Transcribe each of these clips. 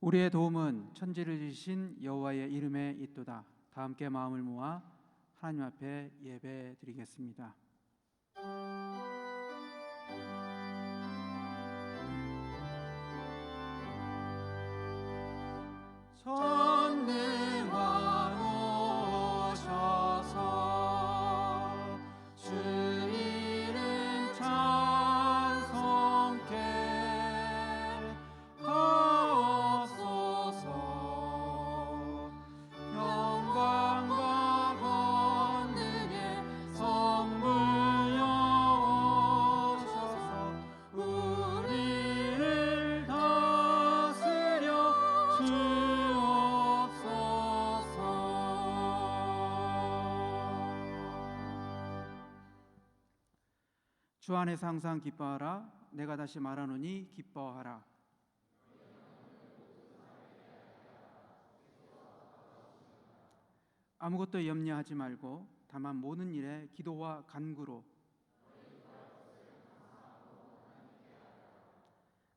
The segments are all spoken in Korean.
우리의 도움은 천지를 지으신 여호와의 이름에 있도다. 다 함께 마음을 모아 하나님 앞에 예배 드리겠습니다. 전능왕 오셔서 주 이름 찬송케 하옵소서. 영광과 권능의 성부여 오셔서 우리를 다스려 주옵소서. 주 안에서 항상 기뻐하라. 내가 다시 말하노니 기뻐하라. 아무것도 염려하지 말고 다만 모든 일에 기도와 간구로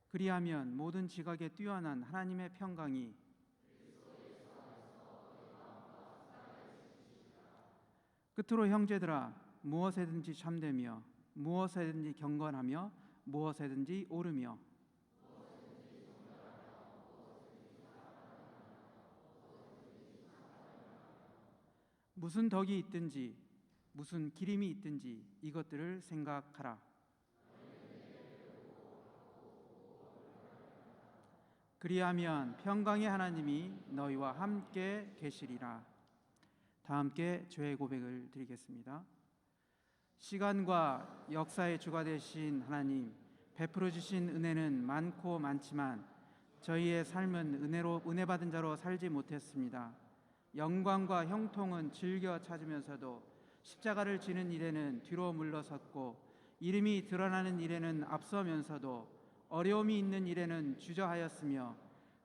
그리하면 모든 지각에 뛰어난 하나님의 평강이 끝으로 형제들아 무엇에든지 참되며 무엇에든지 경건하며 무엇에든지 오르며 무슨 덕이 있든지 무슨 기림이 있든지 이것들을 생각하라. 그리하면 평강의 하나님이 너희와 함께 계시리라. 다 함께 죄의 고백을 드리겠습니다. 시간과 역사의 주가 되신 하나님, 베풀어 주신 은혜는 많고 많지만 저희의 삶은 은혜 받은 자로 살지 못했습니다. 영광과 형통은 즐겨 찾으면서도 십자가를 지는 일에는 뒤로 물러섰고 이름이 드러나는 일에는 앞서면서도 어려움이 있는 일에는 주저하였으며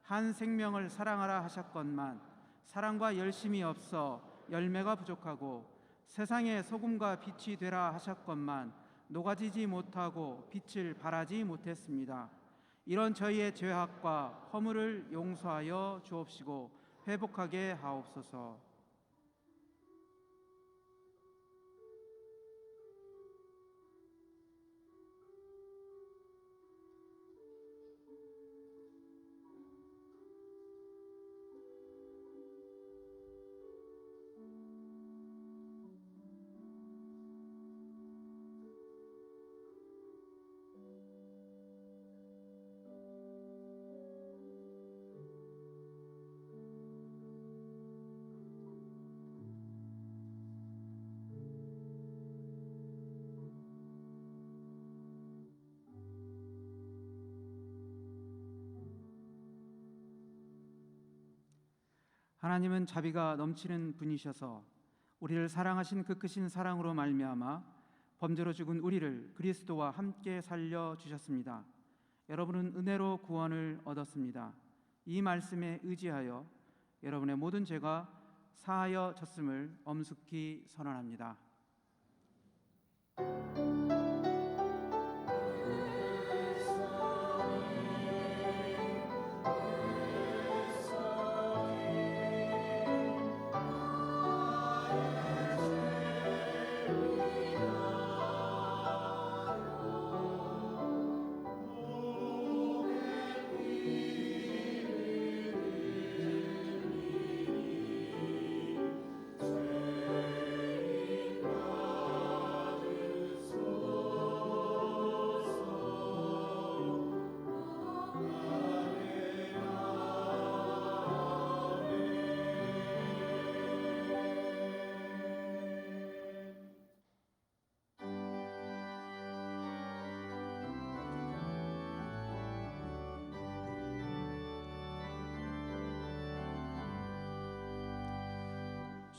한 생명을 사랑하라 하셨건만 사랑과 열심이 없어 열매가 부족하고 세상의 소금과 빛이 되라 하셨건만 녹아지지 못하고 빛을 발하지 못했습니다. 이런 저희의 죄악과 허물을 용서하여 주옵시고 회복하게 하옵소서. 하나님은 자비가 넘치는 분이셔서 우리를 사랑하신 그 크신 사랑으로 말미암아 범죄로 죽은 우리를 그리스도와 함께 살려 주셨습니다. 여러분은 은혜로 구원을 얻었습니다. 이 말씀에 의지하여 여러분의 모든 죄가 사하여졌음을 엄숙히 선언합니다.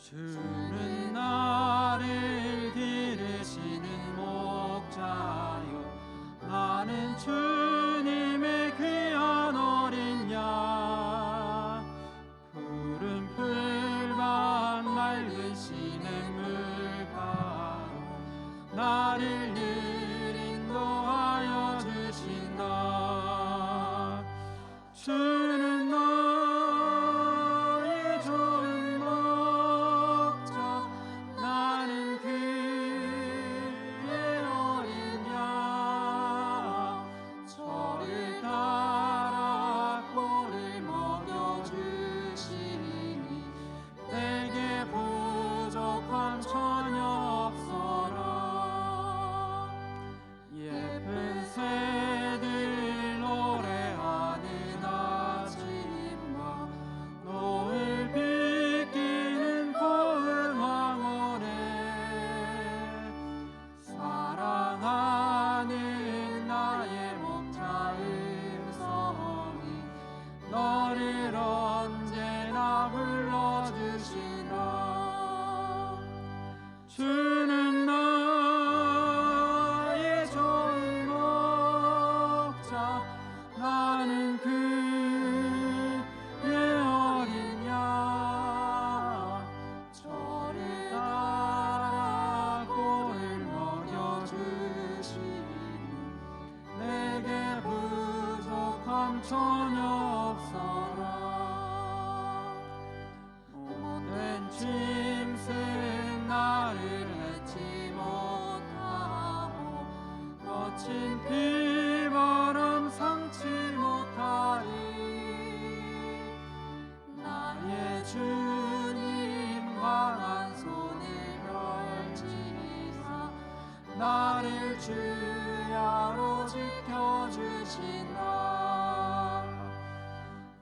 주는 나를 기르시는 목자요 나는 주님의 귀한 어린 양 푸른 풀밭 맑은 시냇물가로 나를 늘 인도하여 주신다. 주는 나 전혀 없어라. 못된 짐승 나를 해치 못하고 거친 비바람 삼치 못하리. 나의 주님 강한 손을 펼치사 나를 주야로 지켜주신다.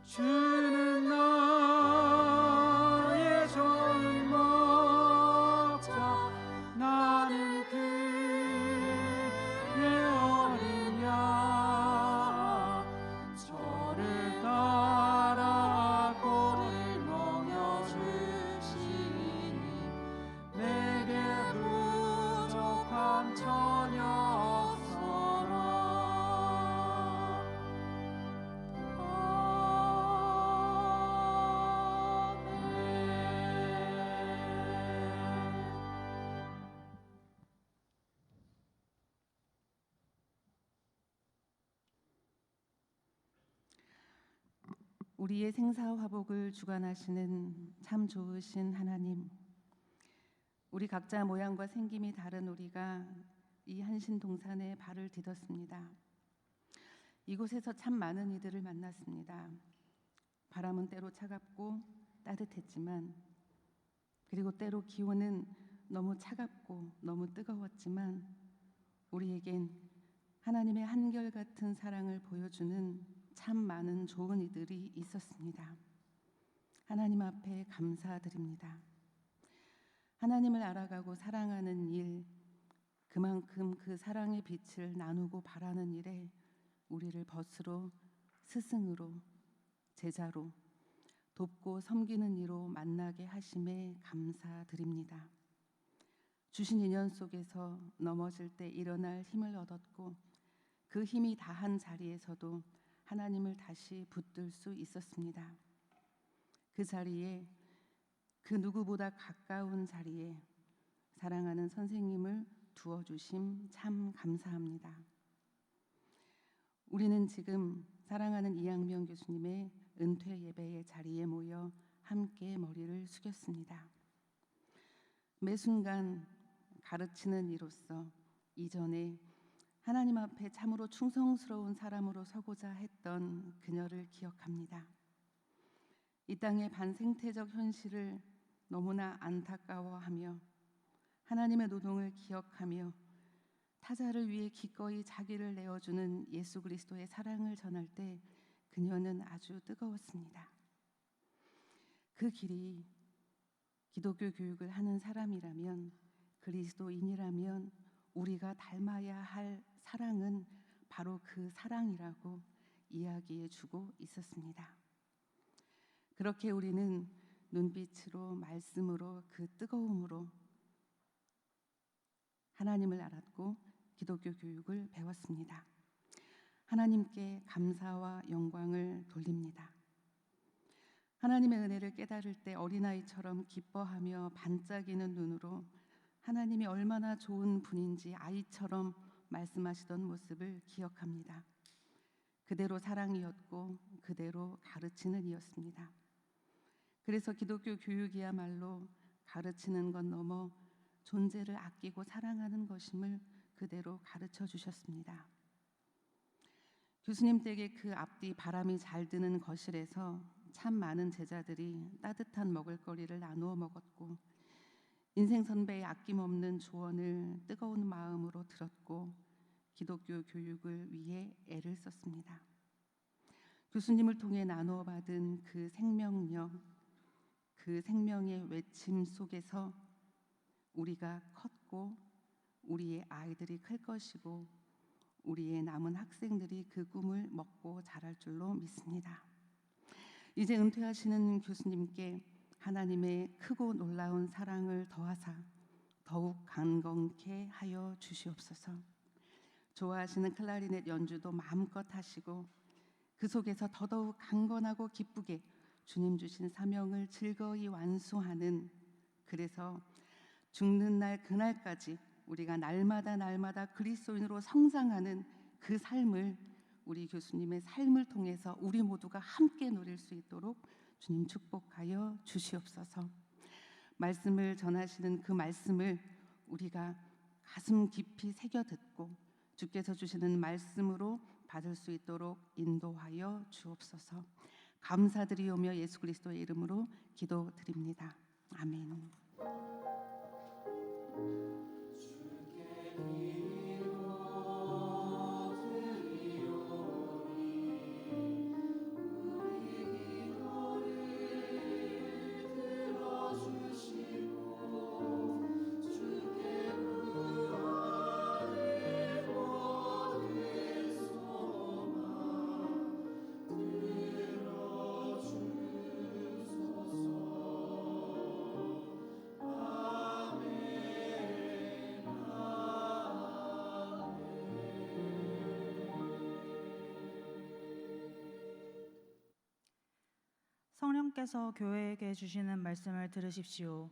주는 나의 좋은 목자, 나는 그의 어린 양. 저를 따라 꼬리를 먹여주시니 내게 부족함 전혀 없어라. 우리의 생사화복을 주관하시는 참 좋으신 하나님, 우리 각자 모양과 생김이 다른 우리가 이 한신동산에 발을 디뎠습니다. 이곳에서 참 많은 이들을 만났습니다. 바람은 때로 차갑고 따뜻했지만, 그리고 때로 기온은 너무 차갑고 너무 뜨거웠지만 우리에겐 하나님의 한결같은 사랑을 보여주는 참 많은 좋은 이들이 있었습니다. 하나님 앞에 감사드립니다. 하나님을 알아가고 사랑하는 일, 그만큼 그 사랑의 빛을 나누고 바라는 일에 우리를 벗으로, 스승으로, 제자로, 돕고 섬기는 이로 만나게 하심에 감사드립니다. 주신 인연 속에서 넘어질 때 일어날 힘을 얻었고, 그 힘이 다한 자리에서도 하나님을 다시 붙들 수 있었습니다. 그 자리에, 그 누구보다 가까운 자리에 사랑하는 선생님을 두어주심 참 감사합니다. 우리는 지금 사랑하는 이양명 교수님의 은퇴 예배의 자리에 모여 함께 머리를 숙였습니다. 매 순간 가르치는 이로서 이전에 하나님 앞에 참으로 충성스러운 사람으로 서고자 했던 그녀를 기억합니다. 이 땅의 반생태적 현실을 너무나 안타까워하며 하나님의 노동을 기억하며 타자를 위해 기꺼이 자기를 내어주는 예수 그리스도의 사랑을 전할 때 그녀는 아주 뜨거웠습니다. 그 길이 기독교 교육을 하는 사람이라면, 그리스도인이라면 우리가 닮아야 할 사랑은 바로 그 사랑이라고 이야기해 주고 있었습니다. 그렇게 우리는 눈빛으로, 말씀으로, 그 뜨거움으로 하나님을 알았고 기독교 교육을 배웠습니다. 하나님께 감사와 영광을 돌립니다. 하나님의 은혜를 깨달을 때 어린아이처럼 기뻐하며 반짝이는 눈으로 하나님이 얼마나 좋은 분인지 아이처럼 말씀하시던 모습을 기억합니다. 그대로 사랑이었고 그대로 가르치는 이였습니다. 그래서 기독교 교육이야말로 가르치는 것 넘어 존재를 아끼고 사랑하는 것임을 그대로 가르쳐 주셨습니다. 교수님 댁의 그 앞뒤 바람이 잘 드는 거실에서 참 많은 제자들이 따뜻한 먹을거리를 나누어 먹었고, 인생 선배의 아낌없는 조언을 뜨거운 마음으로 들었고 기독교 교육을 위해 애를 썼습니다. 교수님을 통해 나누어 받은 그 생명력, 그 생명의 외침 속에서 우리가 컸고 우리의 아이들이 클 것이고 우리의 남은 학생들이 그 꿈을 먹고 자랄 줄로 믿습니다. 이제 은퇴하시는 교수님께 하나님의 크고 놀라운 사랑을 더하사 더욱 강건케 하여 주시옵소서. 좋아하시는 클라리넷 연주도 마음껏 하시고 그 속에서 더더욱 강건하고 기쁘게 주님 주신 사명을 즐거이 완수하는, 그래서 죽는 날 그날까지 우리가 날마다 그리스도인으로 성장하는 그 삶을 우리 교수님의 삶을 통해서 우리 모두가 함께 누릴 수 있도록 주님 축복하여 주시옵소서. 말씀을 전하시는 그 말씀을 우리가 가슴 깊이 새겨 듣고 주께서 주시는 말씀으로 받을 수 있도록 인도하여 주옵소서. 감사드리오며 예수 그리스도의 이름으로 기도드립니다. 아멘. 성령께서 교회에게 주시는 말씀을 들으십시오.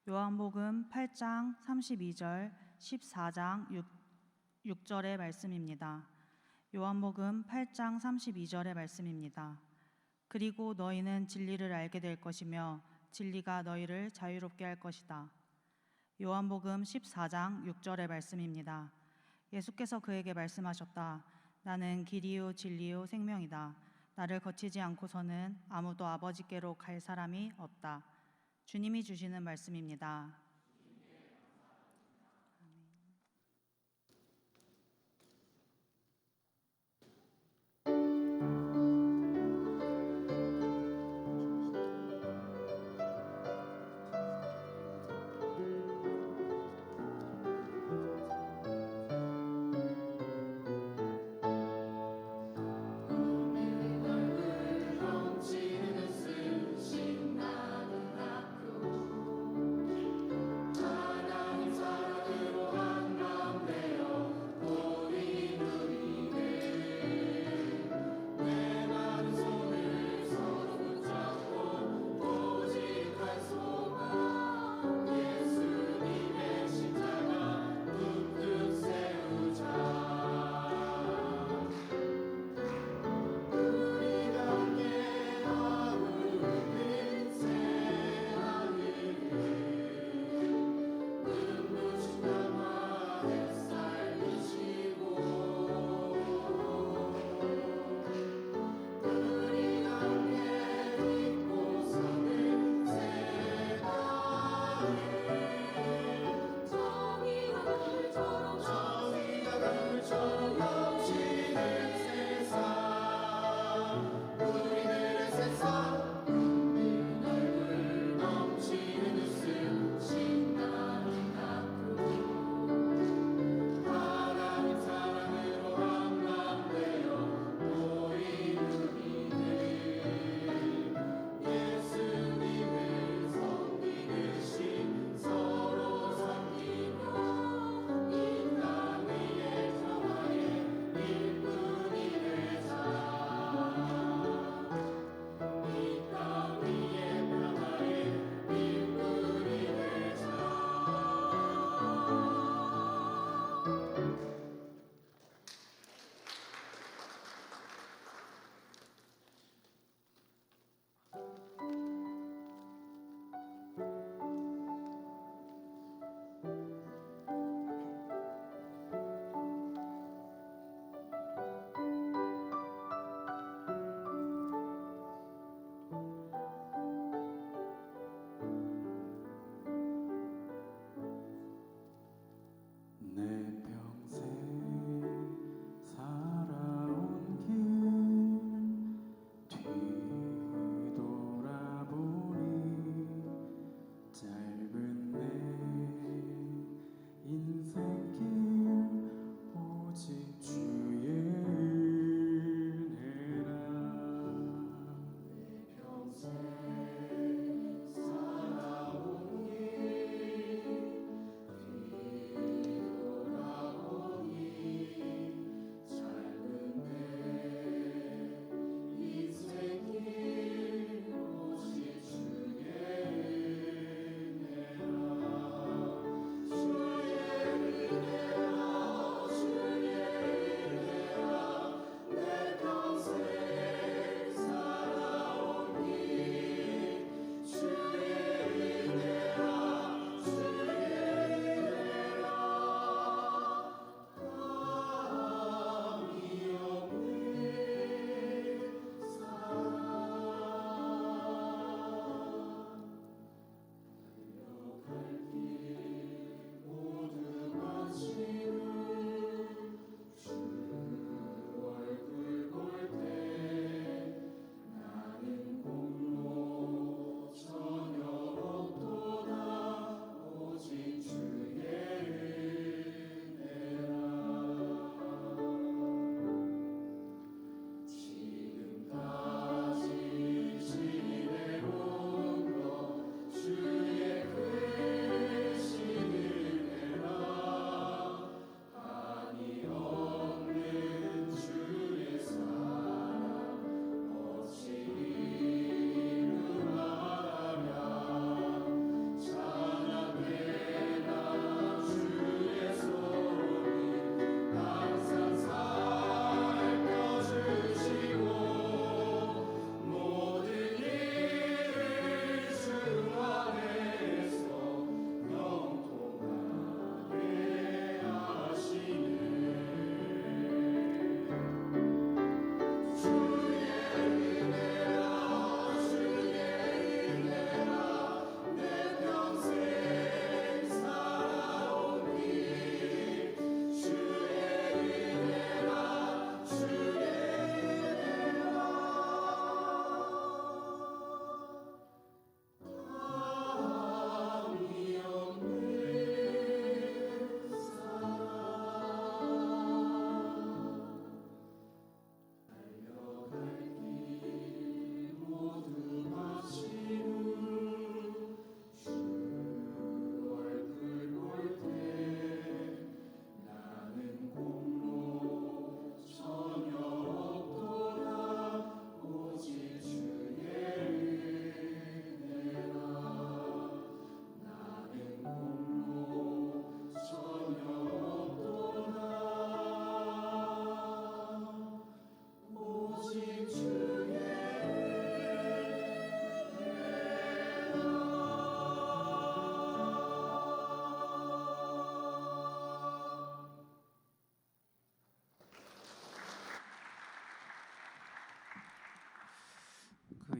요한복음 8장 32절 14장 6절의 말씀입니다. 요한복음 8장 32절의 말씀입니다. 그리고 너희는 진리를 알게 될 것이며 진리가 너희를 자유롭게 할 것이다. 요한복음 14장 6절의 말씀입니다. 예수께서 그에게 말씀하셨다. 나는 길이요 진리요 생명이다. 나를 거치지 않고서는 아무도 아버지께로 갈 사람이 없다. 주님이 주시는 말씀입니다.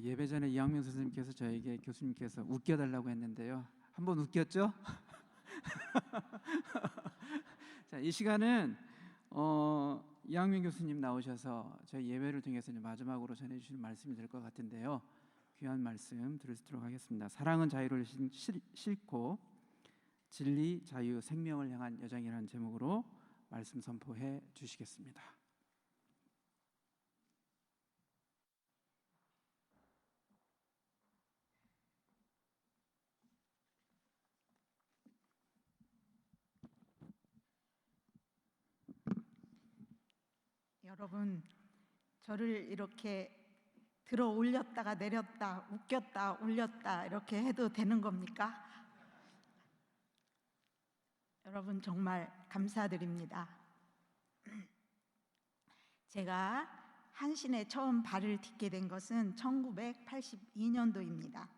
예배 전에 이학명 선생님께서 저에게 교수님께서 웃겨달라고 했는데요. 한번 웃겼죠? 자, 이 시간은 이학명 교수님 나오셔서 저희 예배를 통해서 이제 마지막으로 전해주시는 말씀이 될 것 같은데요. 귀한 말씀 들으시도록 하겠습니다. 사랑은 자유를 싣고 진리, 자유, 생명을 향한 여정이라는 제목으로 말씀 선포해 주시겠습니다. 여러분, 저를 이렇게 들어 올렸다가 내렸다, 웃겼다, 올렸다 이렇게 해도 되는 겁니까? 여러분 정말 감사드립니다. 제가 한신에 처음 발을 딛게 된 것은 1982년도입니다.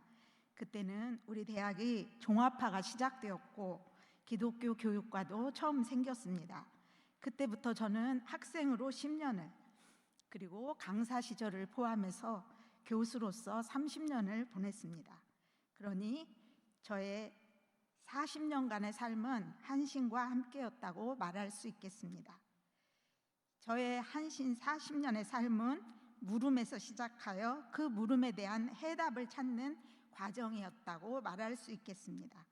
그때는 우리 대학이 종합화가 시작되었고 기독교 교육과도 처음 생겼습니다. 그때부터 저는 학생으로 10년을, 그리고 강사 시절을 포함해서 교수로서 30년을 보냈습니다. 그러니 저의 40년간의 삶은 한신과 함께였다고 말할 수 있겠습니다. 저의 한신 40년의 삶은 물음에서 시작하여 그 물음에 대한 해답을 찾는 과정이었다고 말할 수 있겠습니다.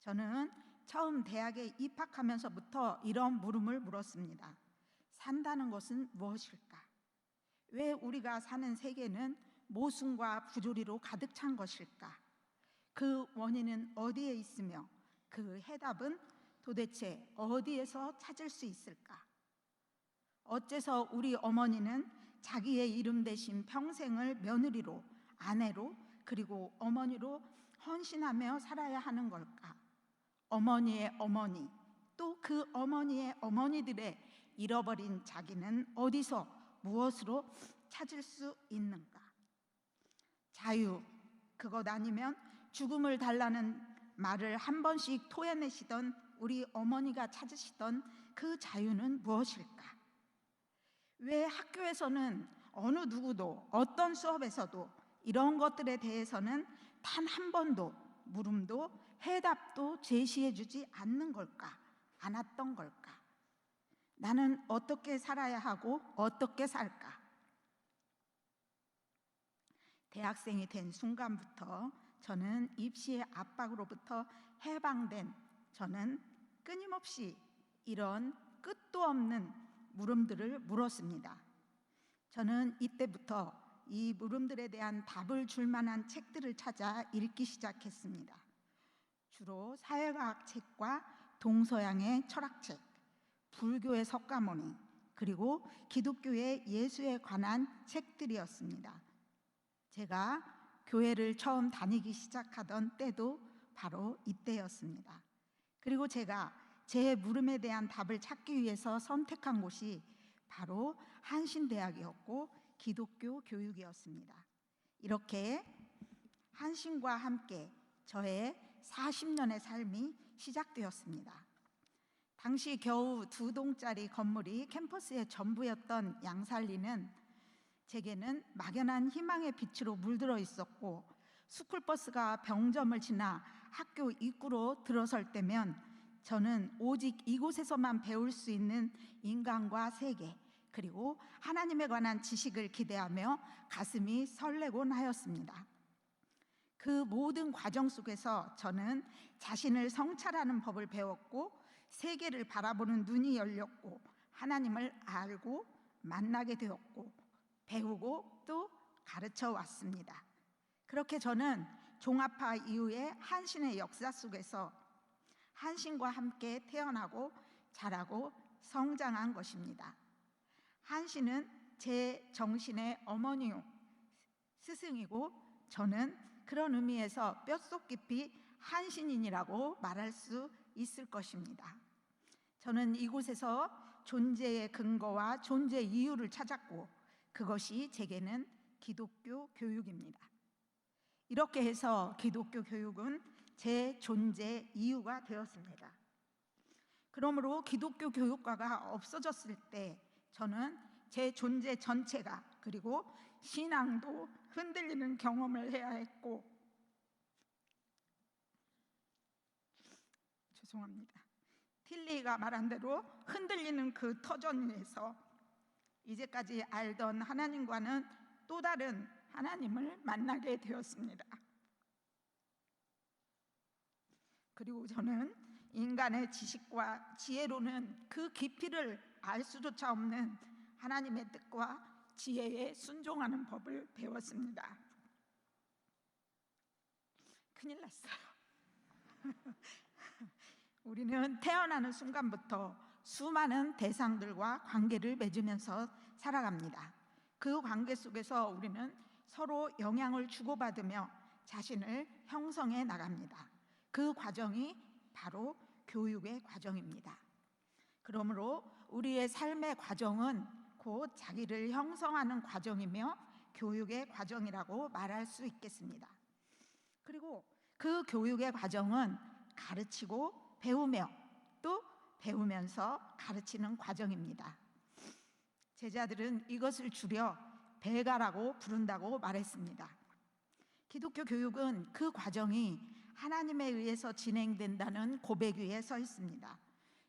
저는 처음 대학에 입학하면서부터 이런 물음을 물었습니다. 산다는 것은 무엇일까? 왜 우리가 사는 세계는 모순과 부조리로 가득 찬 것일까? 그 원인은 어디에 있으며 그 해답은 도대체 어디에서 찾을 수 있을까? 어째서 우리 어머니는 자기의 이름 대신 평생을 며느리로, 아내로, 그리고 어머니로 헌신하며 살아야 하는 걸까? 어머니의 어머니, 또 그 어머니의 어머니들의 잃어버린 자기는 어디서 무엇으로 찾을 수 있는가? 자유, 그것 아니면 죽음을 달라는 말을 한 번씩 토해내시던 우리 어머니가 찾으시던 그 자유는 무엇일까? 왜 학교에서는 어느 누구도 어떤 수업에서도 이런 것들에 대해서는 단 한 번도 물음도 해답도 제시해주지 않는 걸까? 않았던 걸까? 나는 어떻게 살아야 하고 어떻게 살까? 대학생이 된 순간부터 저는 입시의 압박으로부터 해방된 저는 끊임없이 이런 끝도 없는 물음들을 물었습니다. 저는 이때부터 이 물음들에 대한 답을 줄 만한 책들을 찾아 읽기 시작했습니다. 주로 사회과학 책과 동서양의 철학책, 불교의 석가모니, 그리고 기독교의 예수에 관한 책들이었습니다. 제가 교회를 처음 다니기 시작하던 때도 바로 이때였습니다. 그리고 제가 제 물음에 대한 답을 찾기 위해서 선택한 곳이 바로 한신대학이었고 기독교 교육이었습니다. 이렇게 한신과 함께 저의 40년의 삶이 시작되었습니다. 당시 겨우 2동짜리 건물이 캠퍼스의 전부였던 양살리는 제게는 막연한 희망의 빛으로 물들어 있었고, 스쿨버스가 병점을 지나 학교 입구로 들어설 때면 저는 오직 이곳에서만 배울 수 있는 인간과 세계, 그리고 하나님에 관한 지식을 기대하며 가슴이 설레곤 하였습니다. 그 모든 과정 속에서 저는 자신을 성찰하는 법을 배웠고, 세계를 바라보는 눈이 열렸고, 하나님을 알고 만나게 되었고, 배우고 또 가르쳐 왔습니다. 그렇게 저는 종합화 이후에 한신의 역사 속에서 한신과 함께 태어나고 자라고 성장한 것입니다. 한신은 제 정신의 어머니요 스승이고, 저는 그런 의미에서 뼛속 깊이 한신인이라고 말할 수 있을 것입니다. 저는 이곳에서 존재의 근거와 존재 이유를 찾았고, 그것이 제게는 기독교 교육입니다. 이렇게 해서 기독교 교육은 제 존재 이유가 되었습니다. 그러므로 기독교 교육과가 없어졌을 때 저는 제 존재 전체가, 그리고 신앙도 흔들리는 경험을 해야 했고, 죄송합니다. 틸리가 말한 대로 흔들리는 그 터전 위에서 이제까지 알던 하나님과는 또 다른 하나님을 만나게 되었습니다. 그리고 저는 인간의 지식과 지혜로는 그 깊이를 알 수조차 없는 하나님의 뜻과 지혜에 순종하는 법을 배웠습니다. 큰일 났어요. 우리는 태어나는 순간부터 수많은 대상들과 관계를 맺으면서 살아갑니다. 그 관계 속에서 우리는 서로 영향을 주고받으며 자신을 형성해 나갑니다. 그 과정이 바로 교육의 과정입니다. 그러므로 우리의 삶의 과정은 곧 자기를 형성하는 과정이며 교육의 과정이라고 말할 수 있겠습니다. 그리고 그 교육의 과정은 가르치고 배우며 또 배우면서 가르치는 과정입니다. 제자들은 이것을 줄여 배가라고 부른다고 말했습니다. 기독교 교육은 그 과정이 하나님에 의해서 진행된다는 고백 위에 서 있습니다.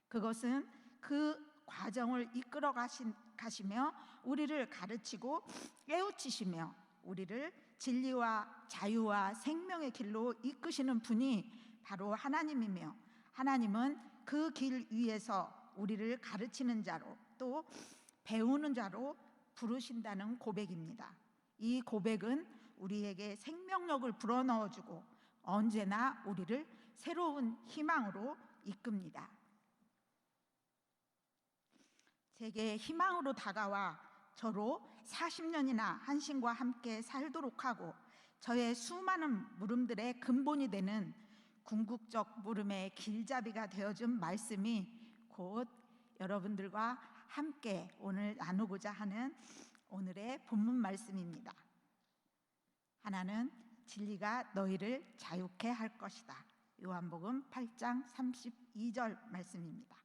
그것은 그 과정을 이끌어 가시며 우리를 가르치고 깨우치시며 우리를 진리와 자유와 생명의 길로 이끄시는 분이 바로 하나님이며, 하나님은 그 길 위에서 우리를 가르치는 자로 또 배우는 자로 부르신다는 고백입니다. 이 고백은 우리에게 생명력을 불어넣어주고 언제나 우리를 새로운 희망으로 이끕니다. 제게 희망으로 다가와 저로 40년이나 한신과 함께 살도록 하고 저의 수많은 물음들의 근본이 되는 궁극적 물음의 길잡이가 되어준 말씀이 곧 여러분들과 함께 오늘 나누고자 하는 오늘의 본문 말씀입니다. 하나는 진리가 너희를 자유케 할 것이다. 요한복음 8장 32절 말씀입니다.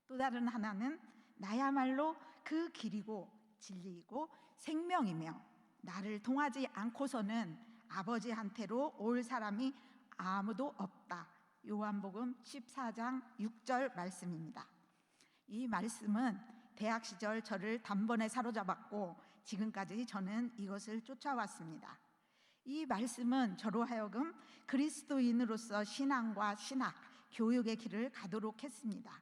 또 다른 하나는 나야말로 그 길이고 진리이고 생명이며 나를 통하지 않고서는 아버지한테로 올 사람이 아무도 없다. 요한복음 14장 6절 말씀입니다. 이 말씀은 대학 시절 저를 단번에 사로잡았고 지금까지 저는 이것을 쫓아왔습니다. 이 말씀은 저로 하여금 그리스도인으로서 신앙과 신학, 교육의 길을 가도록 했습니다.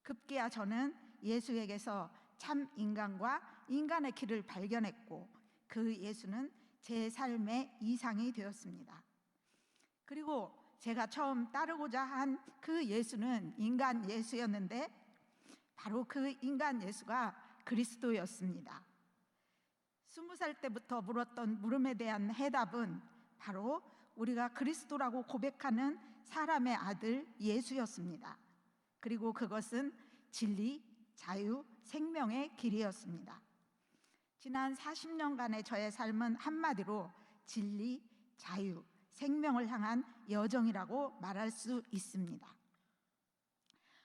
급기야 저는 예수에게서 참 인간과 인간의 길을 발견했고 그 예수는 제 삶의 이상이 되었습니다. 그리고 제가 처음 따르고자 한 그 예수는 인간 예수였는데 바로 그 인간 예수가 그리스도였습니다. 20살 때부터 물었던 물음에 대한 해답은 바로 우리가 그리스도라고 고백하는 사람의 아들 예수였습니다. 그리고 그것은 진리, 자유, 생명의 길이었습니다. 지난 40년간의 저의 삶은 한마디로 진리, 자유, 생명을 향한 여정이라고 말할 수 있습니다.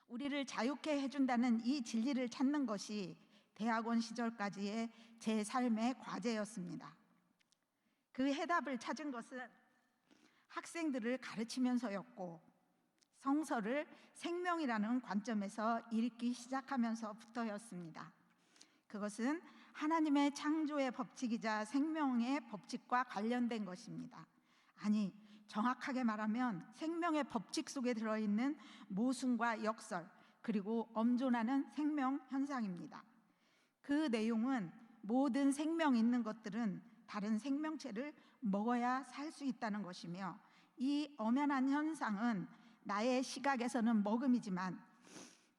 우리를 자유케 해준다는 이 진리를 찾는 것이 대학원 시절까지의 제 삶의 과제였습니다. 그 해답을 찾은 것은 학생들을 가르치면서였고 성서를 생명이라는 관점에서 읽기 시작하면서부터였습니다. 그것은 하나님의 창조의 법칙이자 생명의 법칙과 관련된 것입니다. 아니, 정확하게 말하면 생명의 법칙 속에 들어있는 모순과 역설 그리고 엄존하는 생명 현상입니다. 그 내용은 모든 생명 있는 것들은 다른 생명체를 먹어야 살 수 있다는 것이며 이 엄연한 현상은 나의 시각에서는 먹음이지만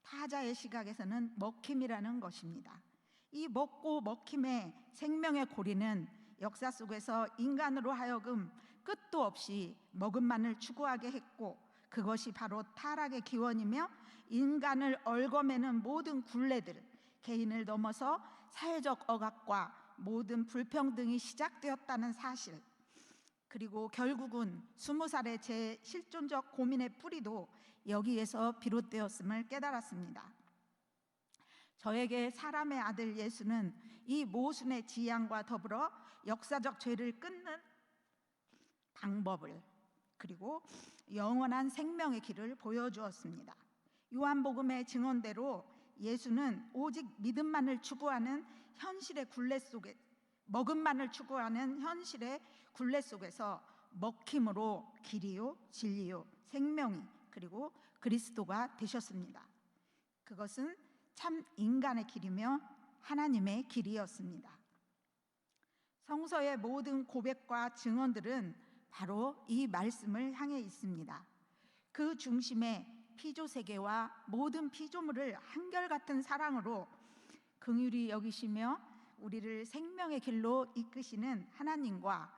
타자의 시각에서는 먹힘이라는 것입니다. 이 먹고 먹힘의 생명의 고리는 역사 속에서 인간으로 하여금 끝도 없이 먹음만을 추구하게 했고 그것이 바로 타락의 기원이며 인간을 얽어매는 모든 굴레들, 개인을 넘어서 사회적 억압과 모든 불평등이 시작되었다는 사실, 그리고 결국은 20살의 제 실존적 고민의 뿌리도 여기에서 비롯되었음을 깨달았습니다. 저에게 사람의 아들 예수는 이 모순의 지향과 더불어 역사적 죄를 끊는 방법을, 그리고 영원한 생명의 길을 보여주었습니다. 요한복음의 증언대로 예수는 오직 믿음만을 추구하는 현실의 굴레 속에, 먹음만을 추구하는 현실의 굴레 속에서 먹힘으로 길이요 진리요 생명이, 그리고 그리스도가 되셨습니다. 그것은 참 인간의 길이며 하나님의 길이었습니다. 성서의 모든 고백과 증언들은 바로 이 말씀을 향해 있습니다. 그 중심에 피조 세계와 모든 피조물을 한결같은 사랑으로 긍휼히 여기시며 우리를 생명의 길로 이끄시는 하나님과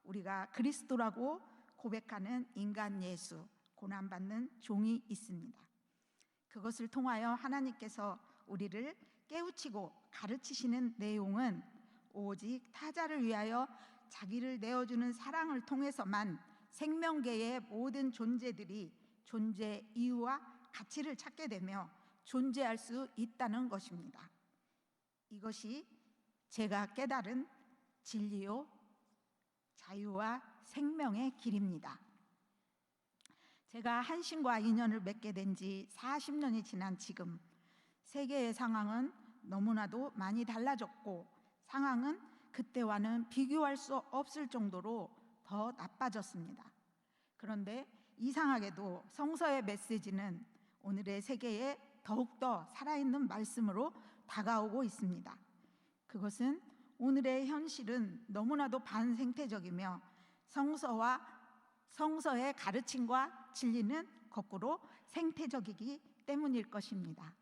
우리가 그리스도라고 고백하는 인간 예수, 고난받는 종이 있습니다. 그것을 통하여 하나님께서 우리를 깨우치고 가르치시는 내용은 오직 타자를 위하여 자기를 내어주는 사랑을 통해서만 생명계의 모든 존재들이 존재 이유와 가치를 찾게 되며 존재할 수 있다는 것입니다. 이것이 제가 깨달은 진리요 자유와 생명의 길입니다. 제가 한신과 인연을 맺게 된 지 40년이 지난 지금 세계의 상황은 너무나도 많이 달라졌고 상황은 그때와는 비교할 수 없을 정도로 더 나빠졌습니다. 그런데 이상하게도 성서의 메시지는 오늘의 세계에 더욱더 살아있는 말씀으로 다가오고 있습니다. 그것은 오늘의 현실은 너무나도 반생태적이며 성서의 가르침과 진리는 거꾸로 생태적이기 때문일 것입니다.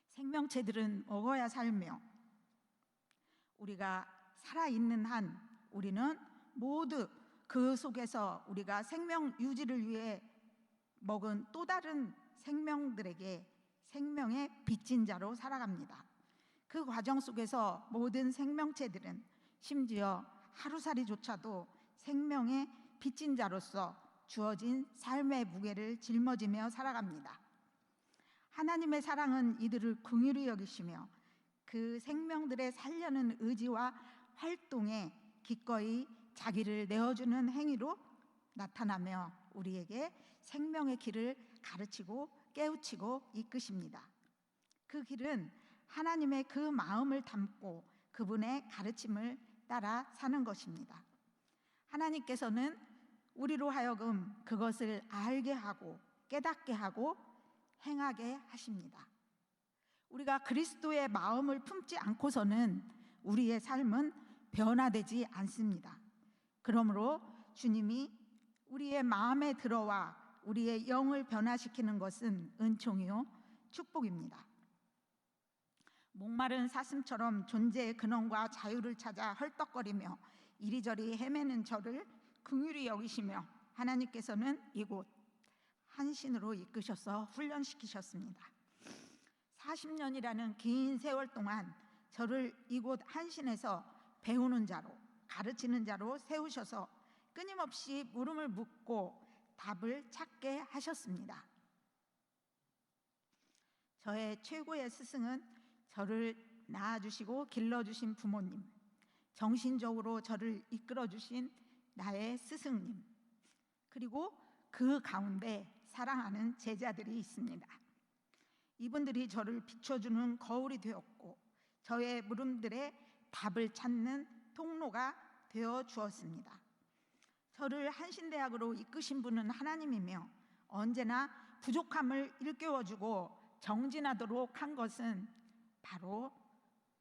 생명체들은 먹어야 살며 우리가 살아있는 한 우리는 모두 그 속에서 우리가 생명 유지를 위해 먹은 또 다른 생명들에게 생명의 빚진 자로 살아갑니다. 그 과정 속에서 모든 생명체들은 심지어 하루살이조차도 생명의 빚진 자로서 주어진 삶의 무게를 짊어지며 살아갑니다. 하나님의 사랑은 이들을 긍휼히 여기시며 그 생명들의 살려는 의지와 활동에 기꺼이 자기를 내어주는 행위로 나타나며 우리에게 생명의 길을 가르치고 깨우치고 이끄십니다. 그 길은 하나님의 그 마음을 담고 그분의 가르침을 따라 사는 것입니다. 하나님께서는 우리로 하여금 그것을 알게 하고 깨닫게 하고 행하게 하십니다. 우리가 그리스도의 마음을 품지 않고서는 우리의 삶은 변화되지 않습니다. 그러므로 주님이 우리의 마음에 들어와 우리의 영을 변화시키는 것은 은총이요 축복입니다. 목마른 사슴처럼 존재의 근원과 자유를 찾아 헐떡거리며 이리저리 헤매는 저를 긍휼히 여기시며 하나님께서는 이곳 한신으로 이끄셔서 훈련시키셨습니다. 40년이라는 긴 세월 동안 저를 이곳 한신에서 배우는 자로, 가르치는 자로 세우셔서 끊임없이 물음을 묻고 답을 찾게 하셨습니다. 저의 최고의 스승은 저를 낳아주시고 길러주신 부모님, 정신적으로 저를 이끌어주신 나의 스승님, 그리고 그 가운데 사랑하는 제자들이 있습니다. 이분들이 저를 비춰주는 거울이 되었고 저의 물음들의 답을 찾는 통로가 되어 주었습니다. 저를 한신대학으로 이끄신 분은 하나님이며 언제나 부족함을 일깨워주고 정진하도록 한 것은 바로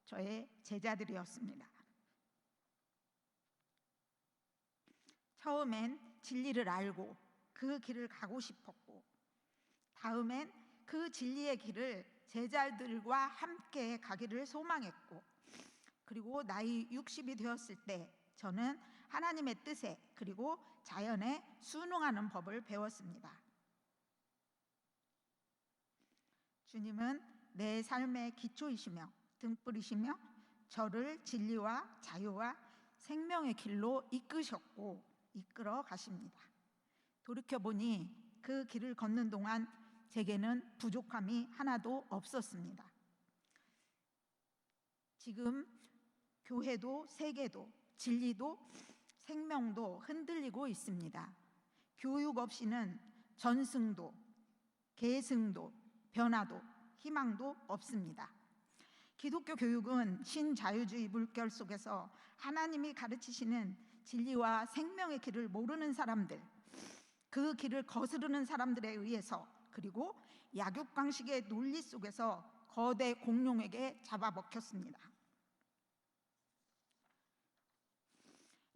저의 제자들이었습니다. 처음엔 진리를 알고 그 길을 가고 싶었고 다음엔 그 진리의 길을 제자들과 함께 가기를 소망했고 그리고 나이 60이 되었을 때 저는 하나님의 뜻에 그리고 자연에 순응하는 법을 배웠습니다. 주님은 내 삶의 기초이시며 등불이시며 저를 진리와 자유와 생명의 길로 이끄셨고 이끌어 가십니다. 돌이켜보니 그 길을 걷는 동안 제게는 부족함이 하나도 없었습니다. 지금 교회도 세계도 진리도 생명도 흔들리고 있습니다. 교육 없이는 전승도 계승도 변화도 희망도 없습니다. 기독교 교육은 신자유주의 물결 속에서 하나님이 가르치시는 진리와 생명의 길을 모르는 사람들, 그 길을 거스르는 사람들에 의해서, 그리고 약육강식의 논리 속에서 거대 공룡에게 잡아먹혔습니다.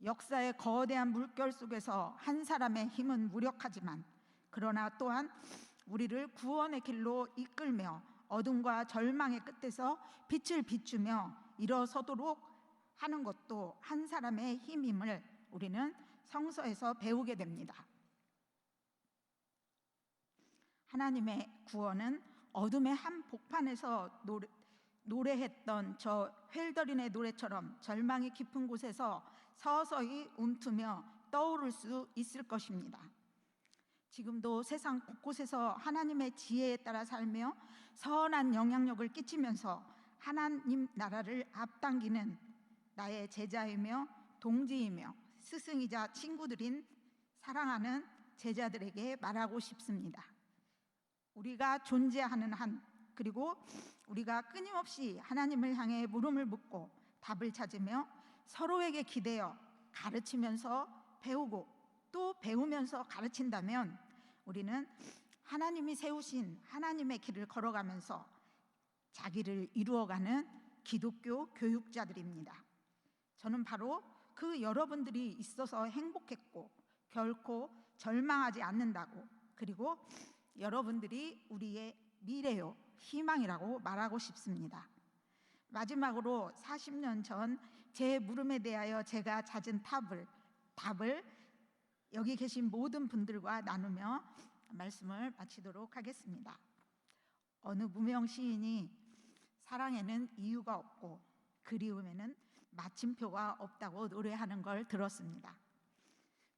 역사의 거대한 물결 속에서 한 사람의 힘은 무력하지만, 그러나 또한 우리를 구원의 길로 이끌며 어둠과 절망의 끝에서 빛을 비추며 일어서도록 하는 것도 한 사람의 힘임을 우리는 성서에서 배우게 됩니다. 하나님의 구원은 어둠의 한 복판에서 노래했던 저 헬더린의 노래처럼 절망이 깊은 곳에서 서서히 움트며 떠오를 수 있을 것입니다. 지금도 세상 곳곳에서 하나님의 지혜에 따라 살며 선한 영향력을 끼치면서 하나님 나라를 앞당기는 나의 제자이며 동지이며 스승이자 친구들인 사랑하는 제자들에게 말하고 싶습니다. 우리가 존재하는 한, 그리고 우리가 끊임없이 하나님을 향해 물음을 묻고 답을 찾으며 서로에게 기대어 가르치면서 배우고 또 배우면서 가르친다면 우리는 하나님이 세우신 하나님의 길을 걸어가면서 자기를 이루어가는 기독교 교육자들입니다. 저는 바로 그 여러분들이 있어서 행복했고 결코 절망하지 않는다고, 그리고 여러분들이 우리의 미래요 희망이라고 말하고 싶습니다. 마지막으로 40년 전 제 물음에 대하여 제가 찾은 답을 여기 계신 모든 분들과 나누며 말씀을 마치도록 하겠습니다. 어느 무명 시인이 사랑에는 이유가 없고 그리움에는 마침표가 없다고 노래하는 걸 들었습니다.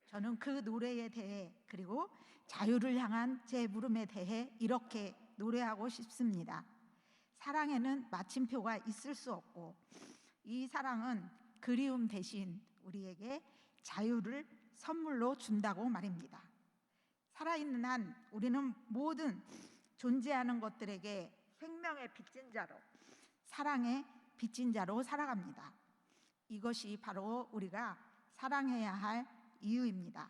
저는 그 노래에 대해, 그리고 자유를 향한 제 물음에 대해 이렇게 노래하고 싶습니다. 사랑에는 마침표가 있을 수 없고 이 사랑은 그리움 대신 우리에게 자유를 선물로 준다고 말입니다. 살아있는 한 우리는 모든 존재하는 것들에게 생명의 빚진 자로, 사랑의 빚진 자로 살아갑니다. 이것이 바로 우리가 사랑해야 할 이유입니다.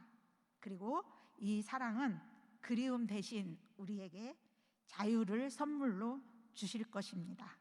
그리고 이 사랑은 그리움 대신 우리에게 자유를 선물로 주실 것입니다.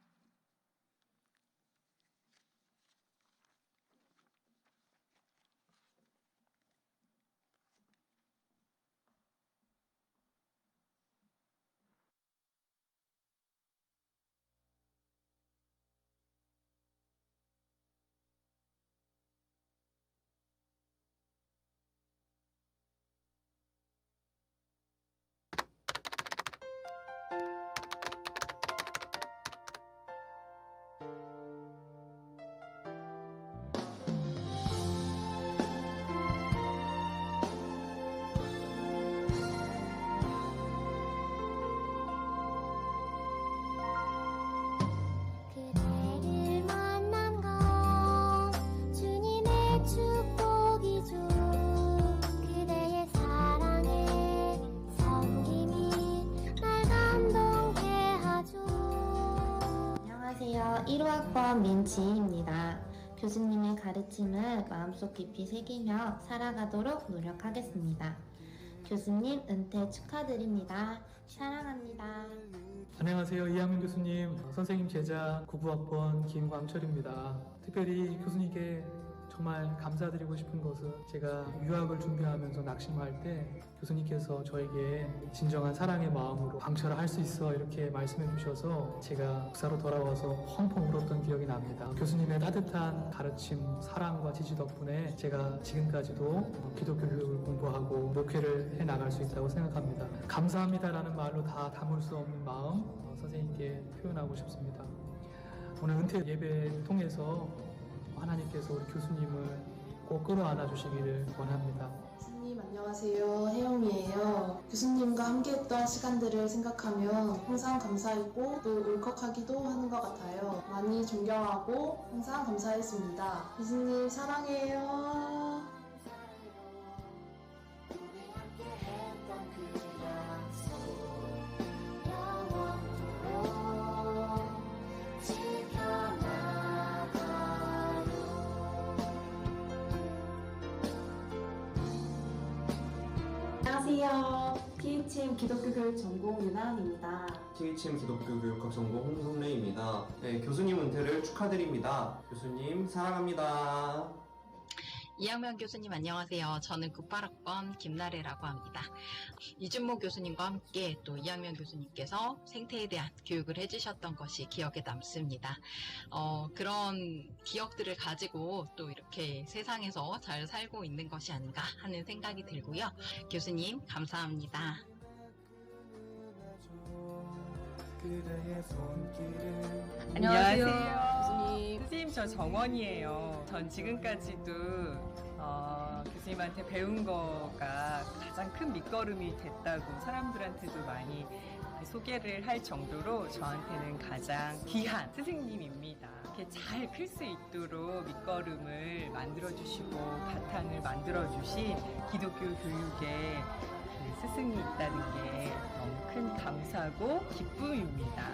그대를 만난 건 주님의 축복이죠. 그대의 사랑에 섬김이 날 감동케 하죠. 안녕하세요. 1호학번 민지희입니다. 교수님의 가르침을 마음속 깊이 새기며 살아가도록 노력하겠습니다. 교수님 은퇴 축하드립니다. 사랑합니다. 안녕하세요. 이학민 교수님, 선생님 제자 99학번 김광철입니다. 특별히 교수님께 정말 감사드리고 싶은 것은 제가 유학을 준비하면서 낙심할 때 교수님께서 저에게 진정한 사랑의 마음으로 광철아 할 수 있어 이렇게 말씀해 주셔서 제가 목사로 돌아와서 펑펑 울었던 기억이 납니다. 교수님의 따뜻한 가르침, 사랑과 지지 덕분에 제가 지금까지도 기독교 교육을 공부하고 목회를 해나갈 수 있다고 생각합니다. 감사합니다라는 말로 다 담을 수 없는 마음 선생님께 표현하고 싶습니다. 오늘 은퇴 예배 통해서 하나님께서 우리 교수님을 꼭 끌어안아 주시기를 원합니다. 교수님 안녕하세요. 혜영이에요. 교수님과 함께했던 시간들을 생각하면 항상 감사했고 또 울컥하기도 하는 것 같아요. 많이 존경하고 항상 감사했습니다. 교수님 사랑해요. 안녕하세요. THM 기독교 교육 전공 윤하은입니다. THM 기독교 교육학 전공 홍성래입니다. 네, 교수님 은퇴를 축하드립니다. 교수님 사랑합니다. 2학년 교수님 안녕하세요. 저는 98학번 김나래라고 합니다. 이준모 교수님과 함께 또 2학년 교수님께서 생태에 대한 교육을 해주셨던 것이 기억에 남습니다. 그런 기억들을 가지고 또 이렇게 세상에서 잘 살고 있는 것이 아닌가 하는 생각이 들고요. 교수님 감사합니다. 안녕하세요. 교수님 저 정원이에요. 전 지금까지도 교수님한테 배운 거가 가장 큰 밑거름이 됐다고 사람들한테도 많이 소개를 할 정도로 저한테는 가장 귀한 스승님입니다. 이렇게 잘 클 수 있도록 밑거름을 만들어주시고 바탕을 만들어주신 기독교 교육에 그 스승이 있다는 게 너무 큰 감사고 기쁨입니다.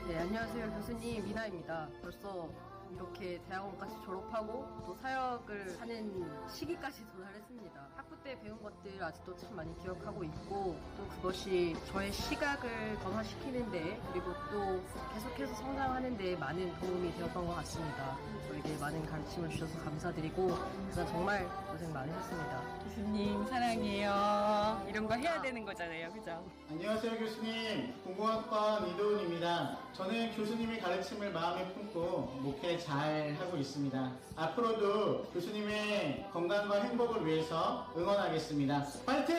네, 안녕하세요. 교수님 미나입니다. 벌써 이렇게 대학원까지 졸업하고 또 사역을 하는 시기까지 도달했습니다. 학부 때 배운 것들 아직도 참 많이 기억하고 있고 또 그것이 저의 시각을 변화시키는데 그리고 또 계속해서 성장하는 데 많은 도움이 되었던 것 같습니다. 저에게 많은 가르침을 주셔서 감사드리고 그동안 정말 고생 많으셨습니다. 교수님 사랑해요. 이런 거 해야 되는 거잖아요. 그죠? 안녕하세요 교수님. 공공학번 이도훈입니다. 저는 교수님의 가르침을 마음에 품고 목회 잘 하고 있습니다. 앞으로도 교수님의 건강과 행복을 위해서 응원하겠습니다. 파이팅!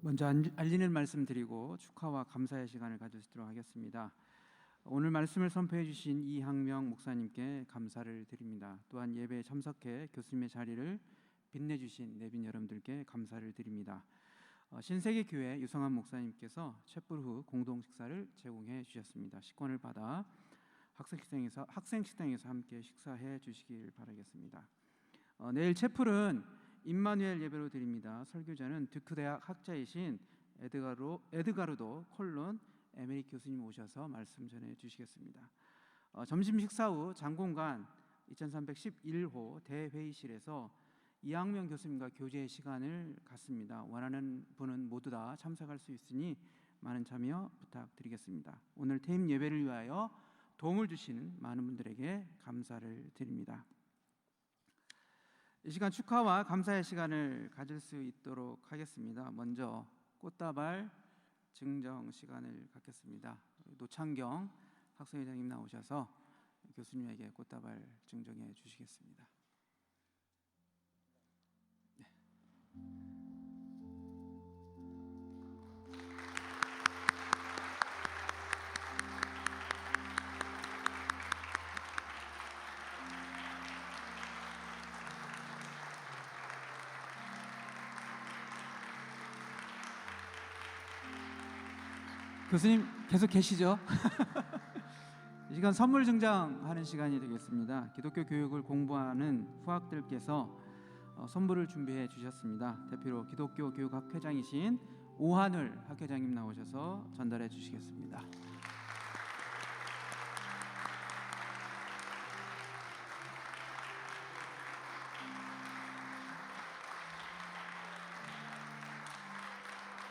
먼저 알리는 말씀 드리고 축하와 감사의 시간을 가지도록 하겠습니다. 오늘 말씀을 선포해 주신 이항명 목사님께 감사를 드립니다. 또한 예배에 참석해 교수님의 자리를 빛내주신 내빈 여러분들께 감사를 드립니다. 신세계교회 유성환 목사님께서 촛불 후 공동 식사를 제공해 주셨습니다. 식권을 받아 학생식당에서 함께 식사해 주시길 바라겠습니다. 내일 촛불은 임마누엘 예배로 드립니다. 설교자는 듀크 대학 학자이신 에드가르도 콜론 에메릭 교수님 오셔서 말씀 전해 주시겠습니다. 점심 식사 후 장공간 2311호 대회의실에서 이항명 교수님과 교제 시간을 갖습니다. 원하는 분은 모두 다 참석할 수 있으니 많은 참여 부탁드리겠습니다. 오늘 퇴임 예배를 위하여 도움을 주시는 많은 분들에게 감사를 드립니다. 이 시간 축하와 감사의 시간을 가질 수 있도록 하겠습니다. 먼저 꽃다발 증정 시간을 갖겠습니다. 노창경 학생회장님 나오셔서 교수님에게 꽃다발 증정해 주시겠습니다. 네. 교수님 계속 계시죠? 이 시간 선물 증정하는 시간이 되겠습니다. 기독교 교육을 공부하는 후학들께서 선물을 준비해 주셨습니다. 대표로 기독교 교육학 회장이신 오한울 학회장님 나오셔서 전달해 주시겠습니다.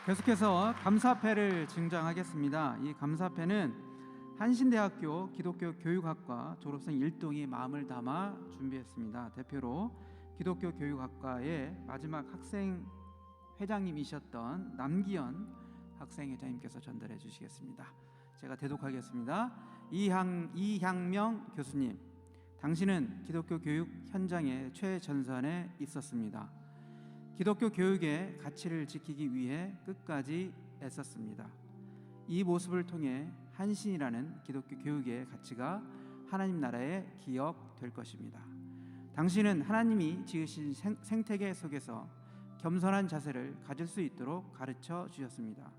계속해서 감사패를 증정하겠습니다. 이 감사패는 한신대학교 기독교 교육학과 졸업생 1동이 마음을 담아 준비했습니다. 대표로 기독교 교육학과의 마지막 학생 회장님이셨던 남기현 학생회장님께서 전달해 주시겠습니다. 제가 대독하겠습니다. 이향명 교수님, 당신은 기독교 교육 현장의 최전선에 있었습니다. 기독교 교육의 가치를 지키기 위해 끝까지 애썼습니다. 이 모습을 통해 한신이라는 기독교 교육의 가치가 하나님 나라에 기억될 것입니다. 당신은 하나님이 지으신 생태계 속에서 겸손한 자세를 가질 수 있도록 가르쳐 주셨습니다.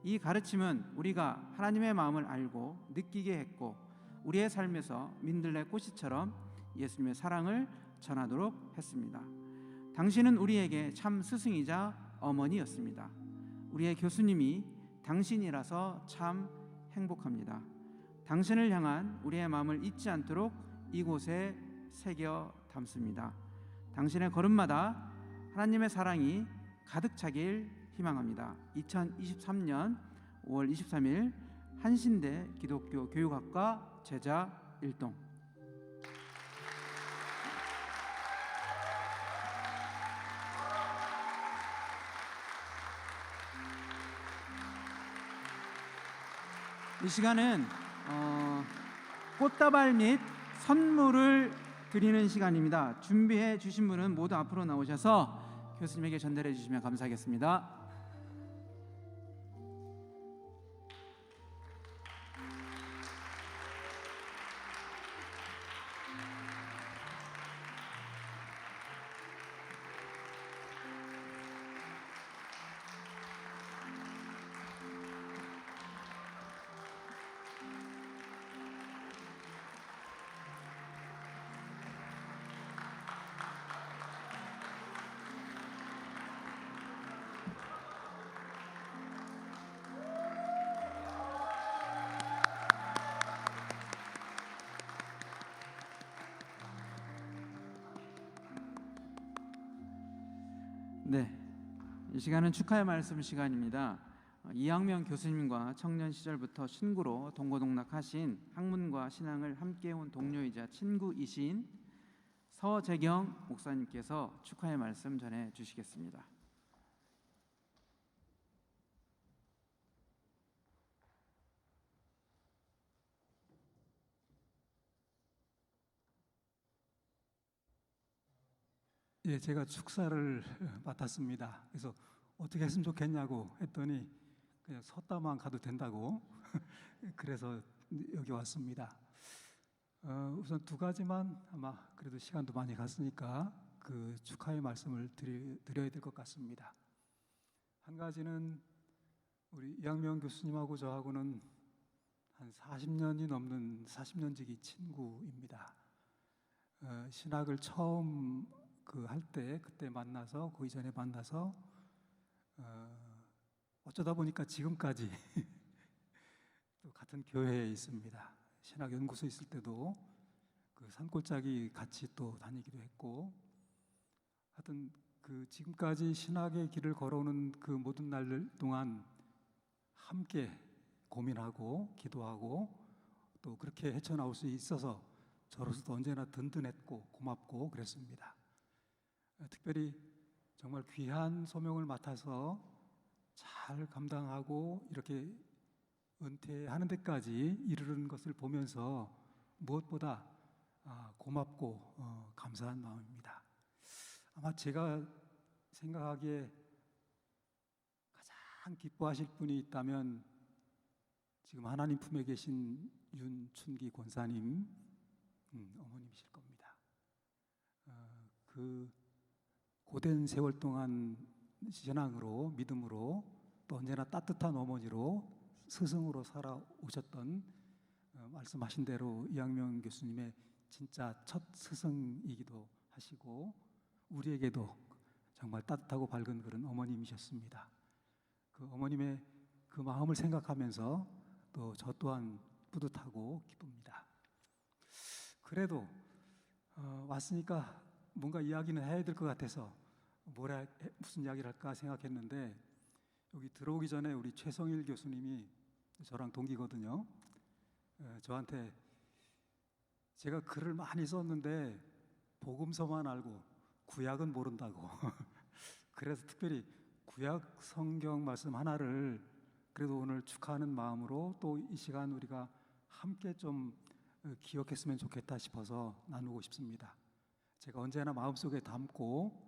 이 가르침은 우리가 하나님의 마음을 알고 느끼게 했고 우리의 삶에서 민들레 꽃이처럼 예수님의 사랑을 전하도록 했습니다. 당신은 우리에게 참 스승이자 어머니였습니다. 우리의 교수님이 당신이라서 참 행복합니다. 당신을 향한 우리의 마음을 잊지 않도록 이곳에 새겨 담습니다. 당신의 걸음마다 하나님의 사랑이 가득 차길 희망합니다. 2023년 5월 23일 한신대 기독교 교육학과 제자 1동. 이 시간은 꽃다발 및 선물을 드리는 시간입니다. 준비해 주신 분은 모두 앞으로 나오셔서 교수님에게 전달해 주시면 감사하겠습니다. 네, 이 시간은 축하의 말씀 시간입니다. 이항명 교수님과 청년 시절부터 친구로 동고동락하신 학문과 신앙을 함께 온 동료이자 친구이신 서재경 목사님께서 축하의 말씀 전해 주시겠습니다. 예, 제가 축사를 맡았습니다. 그래서 어떻게 했으면 좋겠냐고 했더니 그냥 섰다만 가도 된다고 그래서 여기 왔습니다. 우선 두 가지만 아마 그래도 시간도 많이 갔으니까 그 축하의 말씀을 드려야 될 것 같습니다. 한 가지는 우리 이학명 교수님하고 저하고는 한 40년이 넘는 40년지기 친구입니다. 신학을 처음 할 때 그때 만나서 그 이전에 만나서 어쩌다 보니까 지금까지 또 같은 교회에 있습니다. 신학 연구소 있을 때도 그 산골짜기 같이 또 다니기도 했고, 하여튼 그 지금까지 신학의 길을 걸어오는 그 모든 날 동안 함께 고민하고 기도하고 또 그렇게 헤쳐나올 수 있어서 저로서도 언제나 든든했고 고맙고 그랬습니다. 특별히 정말 귀한 소명을 맡아서 잘 감당하고 이렇게 은퇴하는 데까지 이르는 것을 보면서 무엇보다 고맙고 감사한 마음입니다. 아마 제가 생각하기에 가장 기뻐하실 분이 있다면 지금 하나님 품에 계신 윤춘기 권사님 어머님이실 겁니다. 그 고된 세월 동안 신앙으로 믿음으로 또 언제나 따뜻한 어머니로 스승으로 살아오셨던 말씀하신 대로 이학명 교수님의 진짜 첫 스승이기도 하시고 우리에게도 정말 따뜻하고 밝은 그런 어머님이셨습니다. 그 어머님의 그 마음을 생각하면서 또 저 또한 뿌듯하고 기쁩니다. 그래도 왔으니까 뭔가 이야기는 해야 될 것 같아서 무슨 이야기를 할까 생각했는데 여기 들어오기 전에 우리 최성일 교수님이 저랑 동기거든요. 저한테 제가 글을 많이 썼는데 복음서만 알고 구약은 모른다고 그래서 특별히 구약 성경 말씀 하나를 그래도 오늘 축하하는 마음으로 또 이 시간 우리가 함께 좀 기억했으면 좋겠다 싶어서 나누고 싶습니다. 제가 언제나 마음속에 담고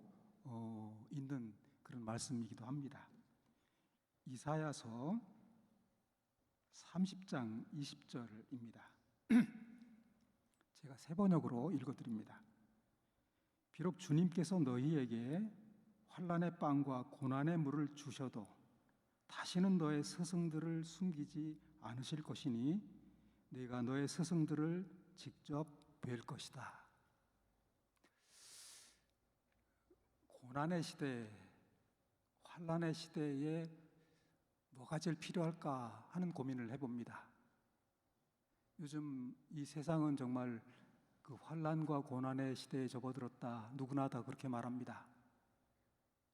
있는 그런 말씀이기도 합니다. 이사야서 30장 20절입니다. 제가 세 번역으로 읽어드립니다. 비록 주님께서 너희에게 환난의 빵과 고난의 물을 주셔도 다시는 너의 스승들을 숨기지 않으실 것이니 네가 너의 스승들을 직접 뵐 것이다. 고난의 시대, 환난의 시대에 뭐가 제일 필요할까 하는 고민을 해봅니다. 요즘 이 세상은 정말 그 환난과 고난의 시대에 접어들었다. 누구나 다 그렇게 말합니다.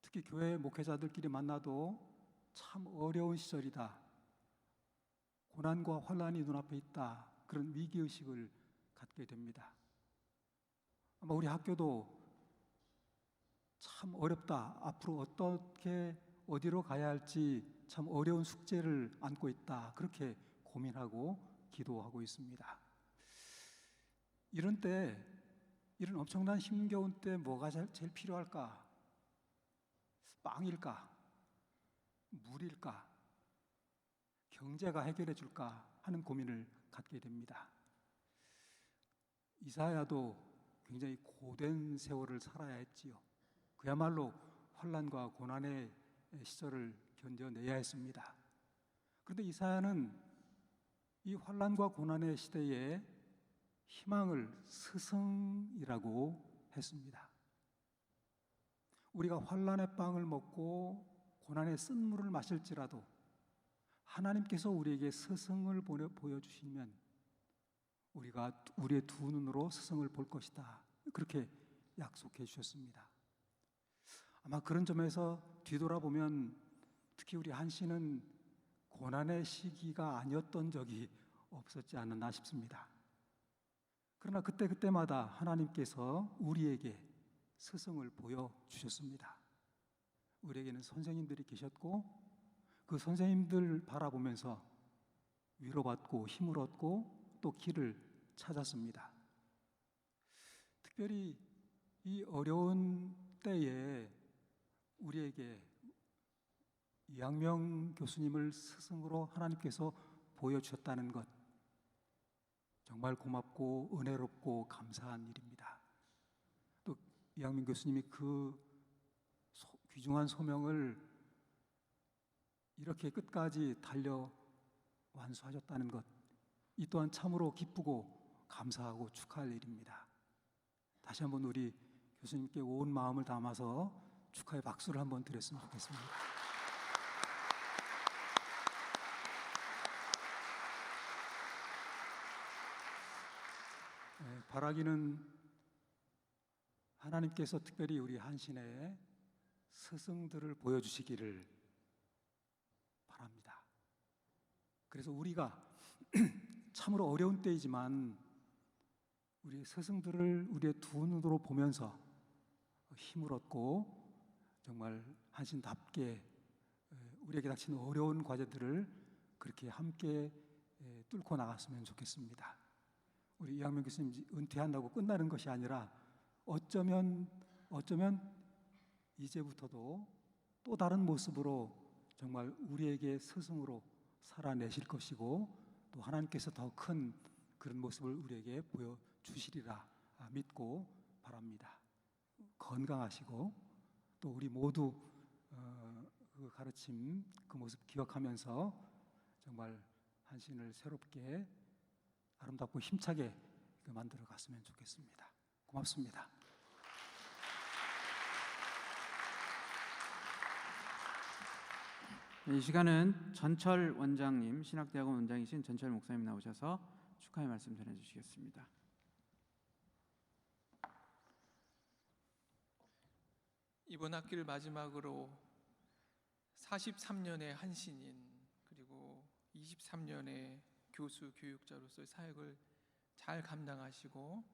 특히 교회 목회자들끼리 만나도 참 어려운 시절이다. 고난과 환난이 눈앞에 있다. 그런 위기의식을 갖게 됩니다. 아마 우리 학교도 참 어렵다. 앞으로 어떻게 어디로 가야 할지 참 어려운 숙제를 안고 있다. 그렇게 고민하고 기도하고 있습니다. 이런 때, 이런 엄청난 힘겨운 때 뭐가 제일 필요할까? 빵일까? 물일까? 경제가 해결해 줄까? 하는 고민을 갖게 됩니다. 이사야도 굉장히 고된 세월을 살아야 했지요. 그야말로 환난과 고난의 시절을 견뎌내야 했습니다. 그런데 이사야는 이 환난과 고난의 시대에 희망을 스승이라고 했습니다. 우리가 환난의 빵을 먹고 고난의 쓴물을 마실지라도 하나님께서 우리에게 스승을 보여주시면 우리가 우리의 두 눈으로 스승을 볼 것이다. 그렇게 약속해 주셨습니다. 아마 그런 점에서 뒤돌아보면 특히 우리 한 씨는 고난의 시기가 아니었던 적이 없었지 않았나 싶습니다. 그러나 그때마다 하나님께서 우리에게 스승을 보여주셨습니다. 우리에게는 선생님들이 계셨고 그 선생님들 바라보면서 위로받고 힘을 얻고 또 길을 찾았습니다. 특별히 이 어려운 때에 우리에게 이학명 교수님을 스승으로 하나님께서 보여주셨다는 것, 정말 고맙고 은혜롭고 감사한 일입니다. 또 이학명 교수님이 그 귀중한 소명을 이렇게 끝까지 달려 완수하셨다는 것, 이 또한 참으로 기쁘고 감사하고 축하할 일입니다. 다시 한번 우리 교수님께 온 마음을 담아서 축하의 박수를 한번 드렸으면 좋겠습니다. 바라기는 하나님께서 특별히 우리 한신의 스승들을 보여주시기를 바랍니다. 그래서 우리가 참으로 어려운 때이지만 우리 스승들을 우리의 두 눈으로 보면서 힘을 얻고 정말 한신답게 우리에게 닥친 어려운 과제들을 그렇게 함께 뚫고 나갔으면 좋겠습니다. 우리 이학명 교수님 은퇴한다고 끝나는 것이 아니라 어쩌면 이제부터도 또 다른 모습으로 정말 우리에게 스승으로 살아내실 것이고 또 하나님께서 더 큰 그런 모습을 우리에게 보여주시리라 믿고 바랍니다. 건강하시고 또 우리 모두 그 가르침, 그 모습 기억하면서 정말 한신을 새롭게 아름답고 힘차게 만들어 갔으면 좋겠습니다. 고맙습니다. 이 시간은 전철 원장님, 신학대학원 원장이신 전철 목사님 나오셔서 축하의 말씀 전해주시겠습니다. 이번 학기를 마지막으로 43년의 한신인 그리고 23년의 교수 교육자로서의 사역을 잘 감당하시고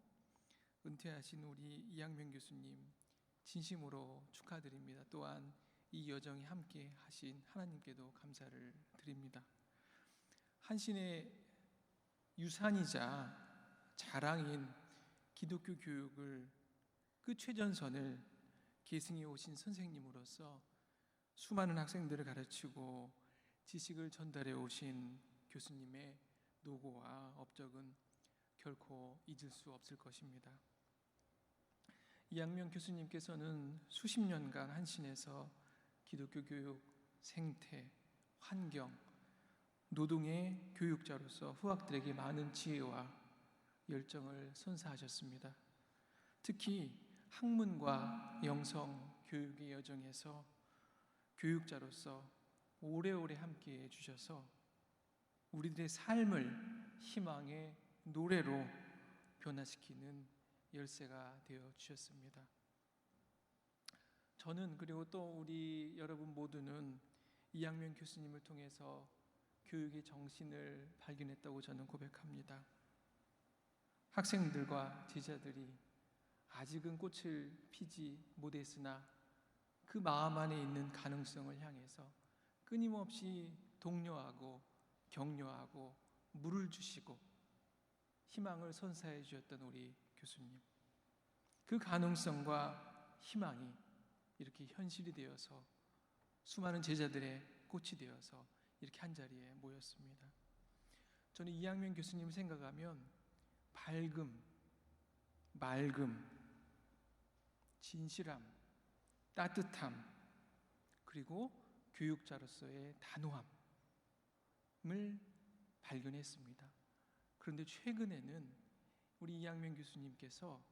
은퇴하신 우리 이학명 교수님 진심으로 축하드립니다. 또한 이 여정이 함께 하신 하나님께도 감사를 드립니다. 한신의 유산이자 자랑인 기독교 교육을 그 최전선을 계승해 오신 선생님으로서 수많은 학생들을 가르치고 지식을 전달해 오신 교수님의 노고와 업적은 결코 잊을 수 없을 것입니다. 이학명 교수님께서는 수십 년간 한신에서 기독교 교육, 생태, 환경, 노동의 교육자로서 후학들에게 많은 지혜와 열정을 선사하셨습니다. 특히 학문과 영성 교육의 여정에서 교육자로서 오래오래 함께해 주셔서 우리들의 삶을 희망의 노래로 변화시키는 열쇠가 되어 주셨습니다. 저는 그리고 또 우리 여러분 모두는 이학명 교수님을 통해서 교육의 정신을 발견했다고 저는 고백합니다. 학생들과 제자들이 아직은 꽃을 피지 못했으나 그 마음 안에 있는 가능성을 향해서 끊임없이 독려하고 격려하고 물을 주시고 희망을 선사해 주셨던 우리 교수님, 그 가능성과 희망이 이렇게 현실이 되어서 수많은 제자들의 꽃이 되어서 이렇게 한자리에 모였습니다. 저는 이학명 교수님을 생각하면 밝음, 맑음, 진실함, 따뜻함, 그리고 교육자로서의 단호함을 발견했습니다. 그런데 최근에는 우리 이학명 교수님께서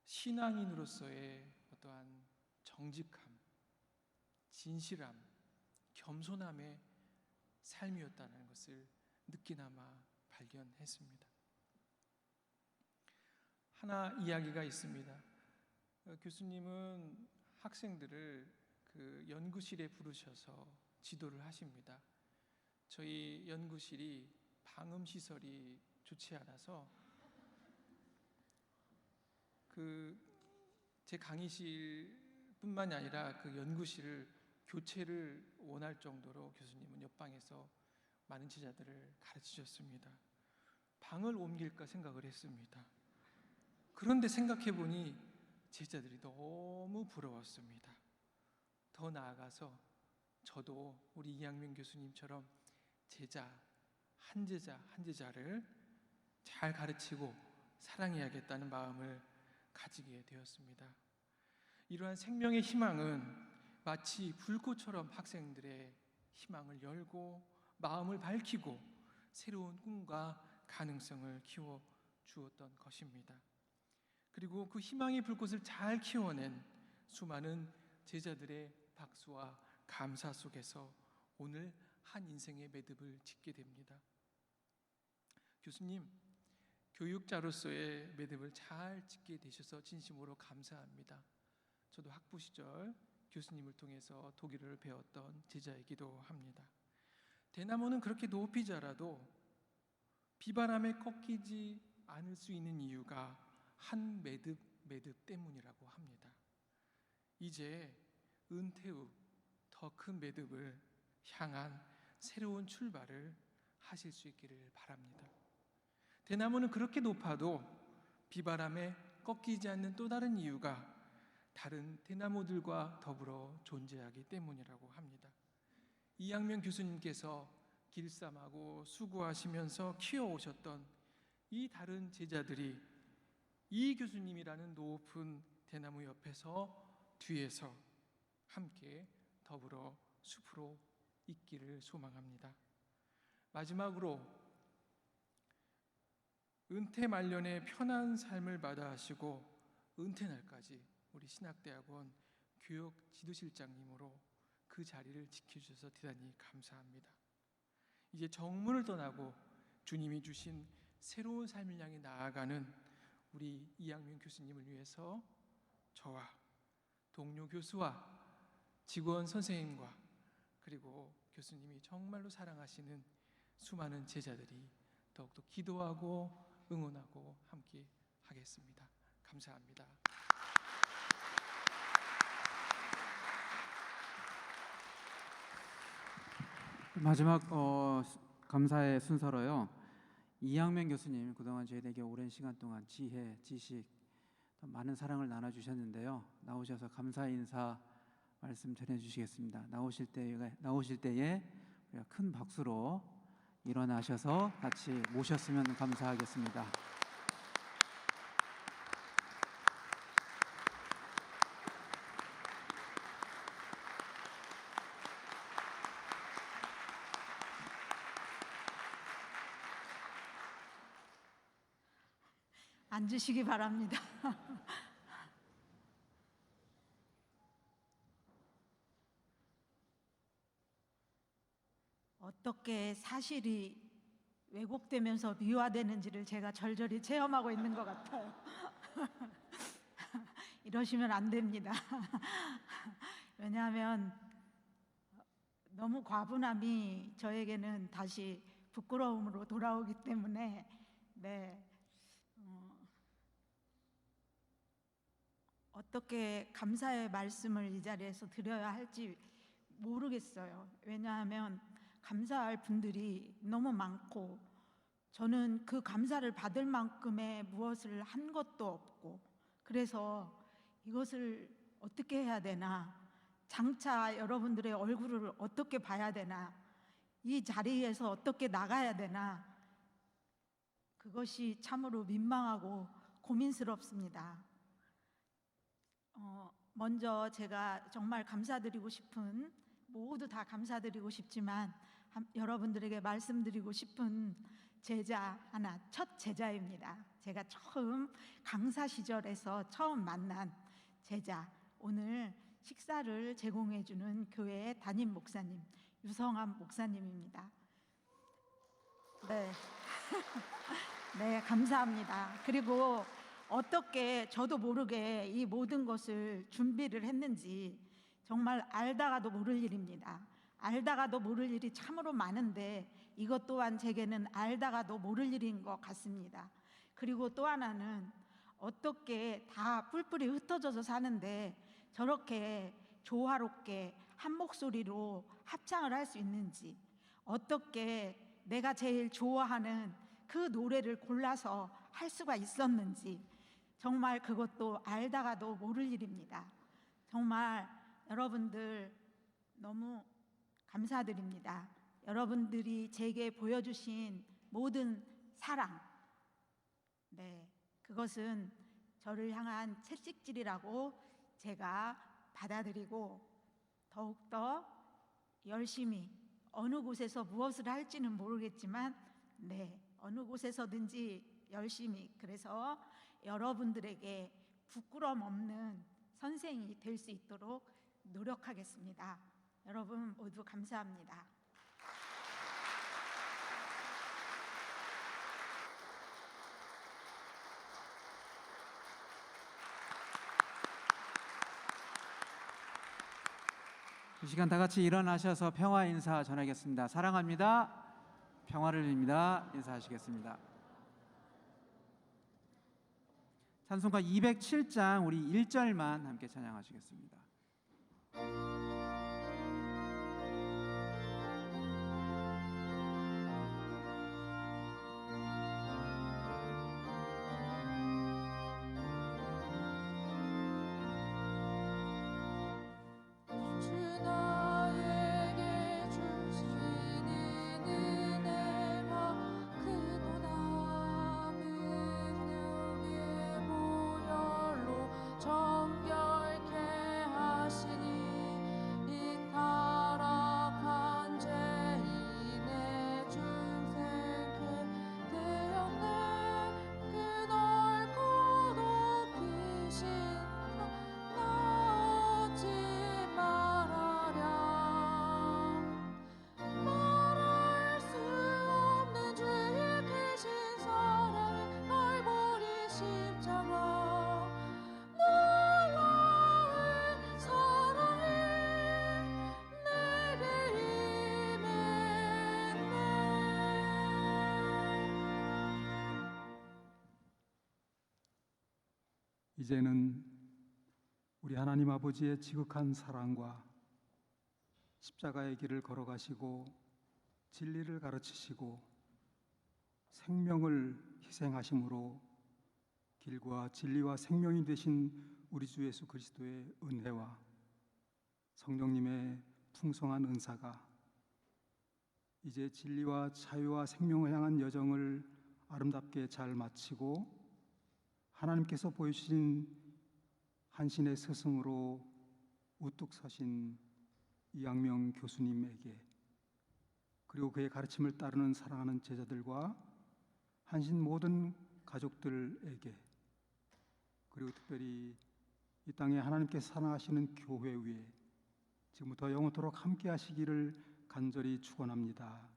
신앙인으로서의 어떠한 정직함, 진실함, 겸손함의 삶이었다는 것을 느끼나마 발견했습니다. 하나 이야기가 있습니다. 교수님은 학생들을 그 연구실에 부르셔서 지도를 하십니다. 저희 연구실이 방음 시설이 좋지 않아서 제 강의실뿐만이 아니라 그 연구실을 교체를 원할 정도로 교수님은 옆방에서 많은 제자들을 가르치셨습니다. 방을 옮길까 생각을 했습니다. 그런데 생각해 보니 제자들이 너무 부러웠습니다. 더 나아가서 저도 우리 이양면 교수님처럼 한 제자를 잘 가르치고 사랑해야겠다는 마음을 가지게 되었습니다. 이러한 생명의 희망은 마치 불꽃처럼 학생들의 희망을 열고 마음을 밝히고 새로운 꿈과 가능성을 키워 주었던 것입니다. 그리고 그 희망의 불꽃을 잘 키워낸 수많은 제자들의 박수와 감사 속에서 오늘 한 인생의 매듭을 짓게 됩니다. 교수님, 교육자로서의 매듭을 잘 짓게 되셔서 진심으로 감사합니다. 저도 학부 시절 교수님을 통해서 독일어를 배웠던 제자이기도 합니다. 대나무는 그렇게 높이 자라도 비바람에 꺾이지 않을 수 있는 이유가 한 매듭 때문이라고 합니다. 이제 은퇴 후 더 큰 매듭을 향한 새로운 출발을 하실 수 있기를 바랍니다. 대나무는 그렇게 높아도 비바람에 꺾이지 않는 또 다른 이유가 다른 대나무들과 더불어 존재하기 때문이라고 합니다. 이양면 교수님께서 길쌈하고 수고하시면서 키워오셨던 이 다른 제자들이 이 교수님이라는 높은 대나무 옆에서 뒤에서 함께 더불어 숲으로 있기를 소망합니다. 마지막으로 은퇴 말년에 편한 삶을 마다하시고 은퇴 날까지 우리 신학대학원 교육 지도실장님으로 그 자리를 지켜주셔서 대단히 감사합니다. 이제 정문을 떠나고 주님이 주신 새로운 삶을 향해 나아가는 우리 이양면 교수님을 위해서 저와 동료 교수와 직원 선생님과 그리고 교수님이 정말로 사랑하시는 수많은 제자들이 더욱더 기도하고 응원하고 함께 하겠습니다. 감사합니다. 마지막 감사의 순서로요. 이양면 교수님, 그동안 저희에게 오랜 시간 동안 지혜, 지식, 많은 사랑을 나눠주셨는데요. 나오셔서 감사 인사 말씀 전해주시겠습니다. 나오실 때에 우리가 큰 박수로 일어나셔서 같이 모셨으면 감사하겠습니다. 앉으시기 바랍니다. 어떻게 사실이 왜곡되면서 미화되는지를 제가 절절히 체험하고 있는 것 같아요. 이러시면 안 됩니다. 왜냐하면 너무 과분함이 저에게는 다시 부끄러움으로 돌아오기 때문에 어떻게 감사의 말씀을 이 자리에서 드려야 할지 모르겠어요. 왜냐하면 감사할 분들이 너무 많고 저는 그 감사를 받을 만큼의 무엇을 한 것도 없고, 그래서 이것을 어떻게 해야 되나, 장차 여러분들의 얼굴을 어떻게 봐야 되나, 이 자리에서 어떻게 나가야 되나, 그것이 참으로 민망하고 고민스럽습니다. 먼저 제가 정말 감사드리고 싶은, 모두 다 감사드리고 싶지만 여러분들에게 말씀드리고 싶은 제자 하나, 첫 제자입니다. 제가 처음 강사 시절에서 처음 만난 제자, 오늘 식사를 제공해 주는 교회의 담임 목사님 유성암 목사님입니다. 네, 감사합니다. 그리고 어떻게 저도 모르게 이 모든 것을 준비를 했는지 정말 알다가도 모를 일입니다. 알다가도 모를 일이 참으로 많은데 이것 또한 제게는 알다가도 모를 일인 것 같습니다. 그리고 또 하나는 어떻게 다 뿔뿔이 흩어져서 사는데 저렇게 조화롭게 한 목소리로 합창을 할 수 있는지, 어떻게 내가 제일 좋아하는 그 노래를 골라서 할 수가 있었는지, 정말 그것도 알다가도 모를 일입니다. 정말 여러분들 너무 감사드립니다. 여러분들이 제게 보여주신 모든 사랑, 그것은 저를 향한 채찍질이라고 제가 받아들이고 더욱더 열심히 어느 곳에서 무엇을 할지는 모르겠지만 어느 곳에서든지 열심히, 그래서 여러분들에게 부끄럼 없는 선생이 될 수 있도록 노력하겠습니다. 여러분 모두 감사합니다. 이 시간 다 같이 일어나셔서 평화 인사 전하겠습니다. 사랑합니다. 평화를 빕니다. 인사하시겠습니다. 찬송가 207장 우리 1절만 함께 찬양하시겠습니다. 이제는 우리 하나님 아버지의 지극한 사랑과 십자가의 길을 걸어가시고 진리를 가르치시고 생명을 희생하심으로 길과 진리와 생명이 되신 우리 주 예수 그리스도의 은혜와 성령님의 풍성한 은사가 이제 진리와 자유와 생명을 향한 여정을 아름답게 잘 마치고 하나님께서 보여주신 한신의 스승으로 우뚝 서신 이양명 교수님에게, 그리고 그의 가르침을 따르는 사랑하는 제자들과 한신 모든 가족들에게, 그리고 특별히 이 땅에 하나님께서 사랑하시는 교회 위에 지금부터 영원토록 함께 하시기를 간절히 축원합니다.